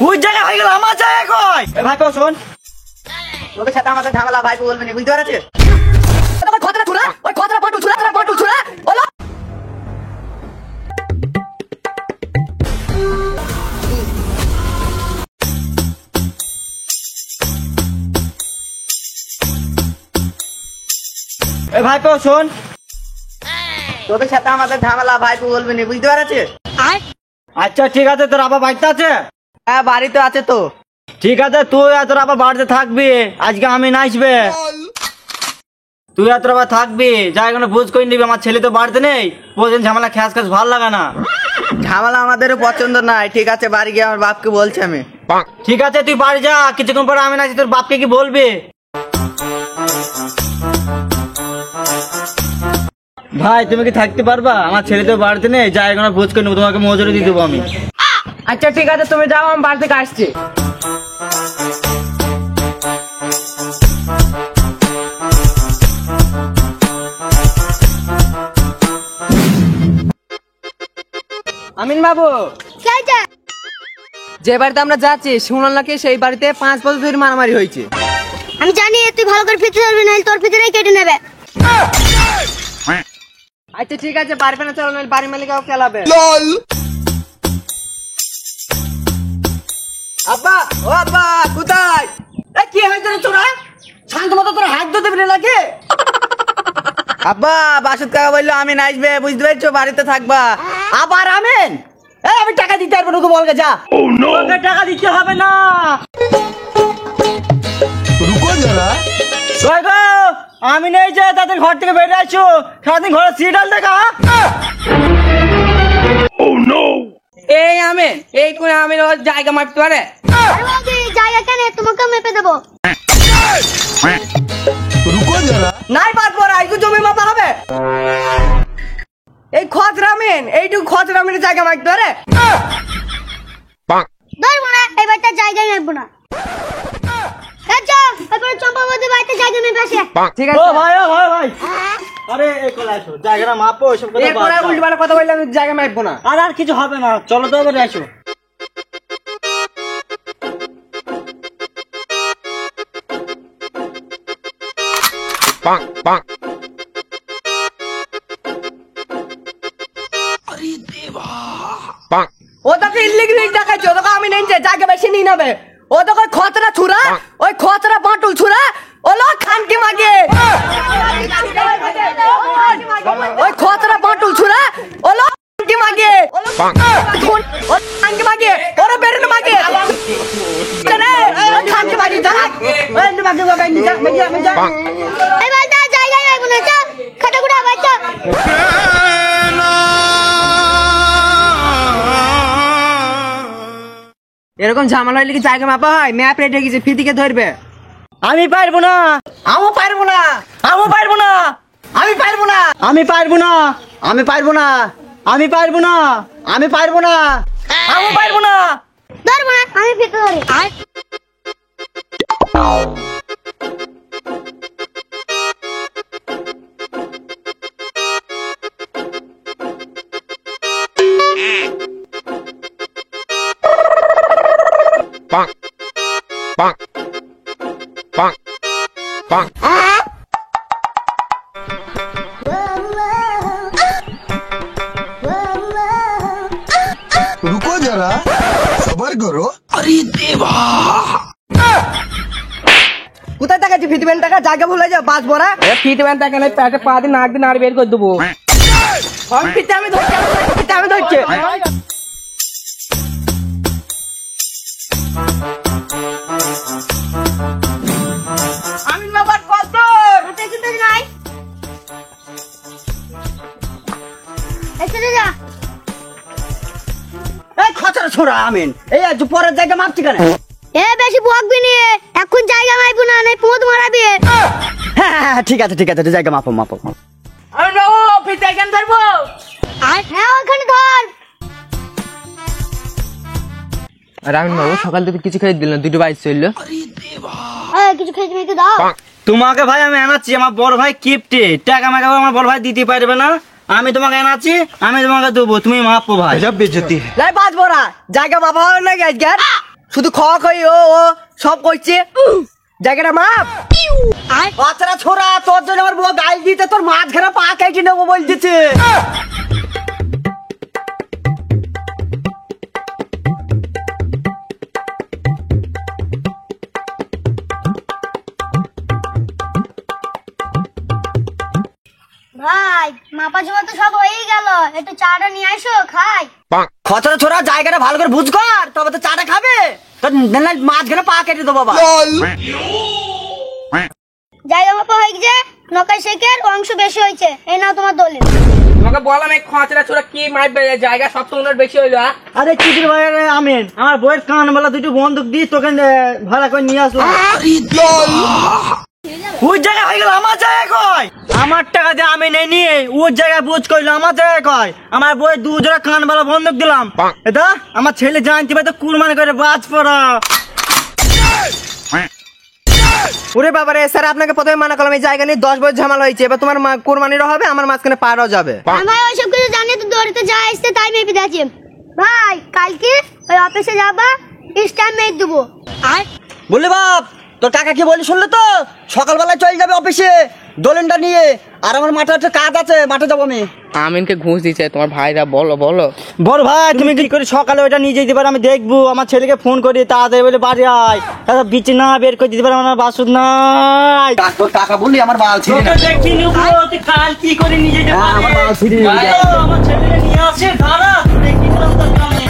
ওই জায়গা হয়ে গেল আমার জায়গা কই? ভাই শোন, তোদের সাথে আমাদের ঝামেলা ভাই বলবি না, বুঝতে পারছিস? ওই খতরা ছুরা, ওই খতরা পটু ছুরা বলো। এ ভাই শোন, তোদের সাথে আমাদের ঝামেলা ভাই বলবি না, বুঝতে পারছিস? আচ্ছা ঠিক আছে, তোর আবার বাড়িতে আছে? হ্যাঁ বাড়িতে আছে তো। ঠিক আছে, তুই আর তোর আবার বাড়িতে থাকবি, আজকে আমি না আসবে। তুই আর তোর আবার থাকবি, যাই কোনো বুঝ করে নিবি। আমার ছেলে তো বাড়িতে নেই, প্রতিদিন ঝামেলা খ্যাস খ্যাস ভালো লাগে না। ঝামেলা আমাদেরও পছন্দ নাই। ঠিক আছে, বাড়ি গিয়ে আমার বাপকে বলছি আমি। ঠিক আছে তুই বাড়ি যা, কিছুক্ষণ পরে আমি না আসি, তোর বাপকে কি বলবি? ভাই তুমি কি থাকতে পারবা? আমার ছেলে তো বাড়িতে নেই, যাই কোনো বুঝ করে নেবো, তোমাকে মজুরি দিয়ে দেবো আমি। আচ্ছা ঠিক আছে, তুমি যাও, আমি বাড়ি থেকে আসছি। আমিন বাবু, যে বাড়িতে আমরা যাচ্ছি শুনলাম নাকি সেই বাড়িতে 5 বছর ধরে মারামারি হয়েছে। আমি জানি তুই ভালো করে ফিতে পারবি না, তোর ফিতেই কেটে নেবে। আচ্ছা ঠিক আছে, পারবে না চলো, নইলে বাড়ি মালিকও খেলাবে। আব্বা, ও আব্বা কোথায়? কি হয়েছে রে তোরা? শান্ত মতো তোরা হাত ধুতে দিবি নাকি? আব্বা বাসুদ কাকা বললো আমি না আসবে, বুঝতে পারছো, বাড়িতে থাকবা। আবার আমেন? আমি টাকা দিতে পারবো না, বলকে যা। তোকে টাকা দিতে হবে না। रुको जरा। কই গো, আমি নেই যে তাদের ঘর থেকে বেরিয়ে আসছো, সারাদিন ঘরে সিরিয়াল দেখা। এই আমিন, এই কোন আমিন ওর জায়গা মাপতে পারে? আরে বাবা, এই জায়গা কেন? তোমাকে মেপে দেবো। रुको जरा। নাই পারবো না, এইটুকু জমি মাপা হবে? এই খতরামিন, এইটুকু খতরামিনের জায়গা মাপতে পারে? ধরবো না, এই বাড়িতে জায়গায় মেপবো না। চম্পাবতী বাড়িতে জায়গা মেপে আসে। ঠিক ও আছে। ভাই, ও ভাই, আরে এই কোলা আসো, জায়গাটা মাপো, ওইসব কথা এরপরে বাদ দাও। উল্টো কথা বললে আমি জায়গা মাপবো না। আর কিছু হবে না, চলো তো এবারে আসো। ও তোকে ইল্লিগলি দেখাচ্ছে, ও তোকে আমি নেই যে জায়গা বেশি নিয়ে নেবে। ও তোকে খতরা ছুরা, ওই খতরা বাটুল ছুরা, ওলো খানকে মাগে। ওই খতরা বাটুল ছুরা, ওলো খানকে মাগে। খানকে মাগে, ওরা বেরোনো মাগে। খানকে মাগে, যা। এই বাড়িতে জায়গায় মেপবো না, চল খাটা খুঁটা বাচ্চা। এরকম ঝামেলা হইলে কি জায়গা মাপা হয়? ম্যাপ রেডি গেছে, ফিদিকে ধরবে। আমি পারবো না, আমি পারবো না, আমি পারবো না, আমি পারবো না, আমি পারবো না, আমি পারবো না, আমি পারবো না, আমি পারবো না, আমি পারবো না। ধরবো না, আমি ফিতে ধরি। रुको जरा, सबर करो। কোথায় টাকা ফিতে পেন টাকা? জায়গা ভুলে যাও, বাস ভরা। ফিতে ব্যান থাকে না, প্যাটে পা দিন নাক দিন আর বের করে দেবো। আমি ফিতে আমি ধরছি, ফিতে আমি ধরছি। আমি বাবার কত হাতে সুতো নাই। এসে যা। এই খচরা ছোড়া আমিন, এই আজ পরের জায়গা মাপছি কেন? এ বেশি বকবি নি, এখন জায়গা মাইবো না, নাই পোদ মারাবি। হ্যাঁ ঠিক আছে ঠিক আছে, জায়গা মাপো মাপো। আমি বাবু ফিতে কেন ধরবো? হ্যাঁ ওখানে ধর। রামিন বাবু সকাল থেকে কিছু খেয়ে দিল না, দুটো বাইক চললো। কিছু খেয়ে মেয়েকে দাও। তোমাকে ভাই আমি আনাচ্ছি, আমার বড় ভাই কিপটে, টাকা মাকা আমার বড় ভাই দিতে পারবে না। আমি তোমাকে আনাচ্ছি, আমি তোমাকে দেবো, তুমি মাপো ভাই। गजब बेइज्जती है। লাই বাজবো না, জায়গা বাবা হয় না, শুধু খাওয়া খাই ও ও সব করছে জায়গাটা মাপ বাচ্চারা ছোড়া তোর জন্য আমার বউ গাল দিতে তোর মাছ ঘেরা পা কেটে নেবো বলতেছে ভাই মাপা জমা তো সব হয়েই গেল, একটু চাটা নিয়ে আসো খাই। খচরা ছোড়া জায়গাটা ভালো করে বুঝ কর, তবে তো চাটা খাবে। তোর মাছ ঘেরা পা কেটে দেবো বাবা। জায়গা মাপা হয়ে গেছে, নকাই শেখের অংশ বেশি হয়েছে, এই নাও তোমার দলিল। তোমাকে বললাম এই খচরা ছোড়া কি মারবে, জায়গা সব তো ওনার বেশি হইলো। আরে চিটির ভাই আমিন, আমার বইয়ের কান বেলা দুটো বন্দুক দিয়ে তোকে ভাড়া করে নিয়ে আসলো। ওই জায়গা হয়ে গেল আমার জায়গা কয়, আমার টাকা দিয়ে আমি নেই নিয়ে ওর জায়গায় বুঝ করলো আমার জায়গায় কয়। আমার বই দু জোড়া কান বেলা বন্দুক দিলাম, এটা আমার ছেলে জানতে পারে তো কুরবানি করে বাজ পড়া। ওরে বাবারে স্যার, আপনাকে প্রথমে মানা করলাম এই জায়গা নিয়ে 10 বছর ঝামেলা হয়েছে, এবার তোমার কোরবানিরও হবে, আমার মাঝখানে পারও যাবে। ভাই ওইসব কিছু জানি তো, দড়িতে যা আসছে তাই মেপে দিয়েছি। ভাই কালকে ওই অফিসে যাবা, স্ট্যাম্প মেপ দেবো। বললে বাপ তোর কাকা কি বলি শুনলে তো, সকালবেলায় চলে যাবে অফিসে দলিলটা নিয়ে, আর আমার মাঠে একটা কাজ আছে, মাঠে যাবো আমি। আমিনকে ঘুষ দিচ্ছে তোমার ভাইরা, বলো বলো। বল ভাই তুমি কি করে সকালে ওটা নিয়ে যেতে পারো, আমি দেখবো। আমার ছেলেকে ফোন করি তাড়াতাড়ি বলে বাড়ি আয়, তারপর বিচে না বের করে দিতে পারো, আমার বাসুদ নাই। টাকা বললি আমার বাল ছিঁড়ে না। দেখি নেবো তুই কাল কি করে নিয়ে যেতে পারো। আমার বাল ছিঁড়ে নিয়ে আমার ছেলেকে নিয়ে আসে দাঁড়া, দেখি তোর কাম নেই।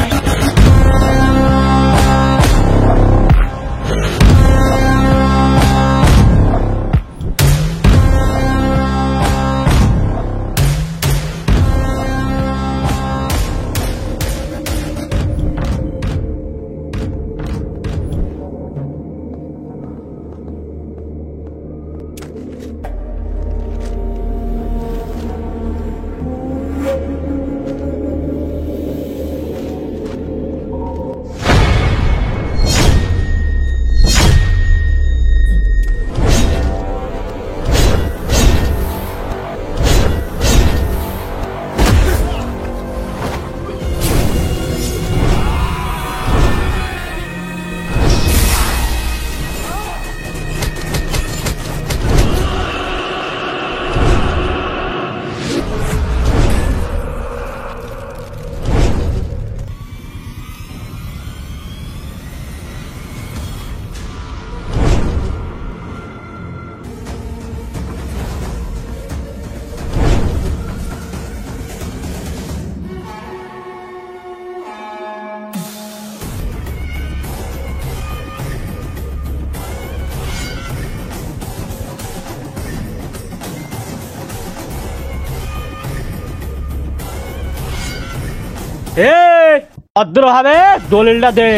ভদ্র হবে দলিলটা দে,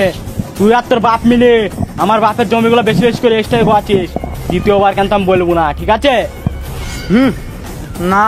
তুই আর তোর বাপ মিলে আমার বাপের জমিগুলো বেশি বেশি করে এক্সট্রা গোয়াছিস, দ্বিতীয়বার কেন আমি বলবো না, ঠিক আছে? না